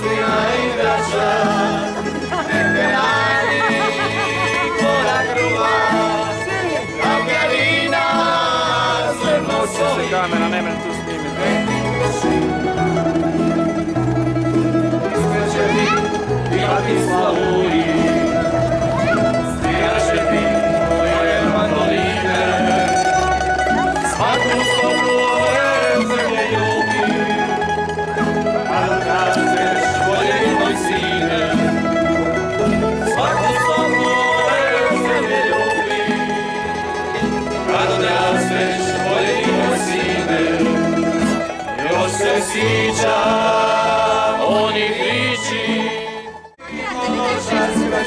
sina igrača, neke radi kola kruva, Katarina zrno soli. Kamera, ne mene tu snimiti. Iskreće ti imati slavuji, sviraše ti moje mandoline, svaku stopnu ove zemlje ljubi, kada kažeš voljeni moj sine, svaku stopnu ove zemlje ljubi, kada odrasteš voljeni moj sine, još se sjećam onih riči, možda sve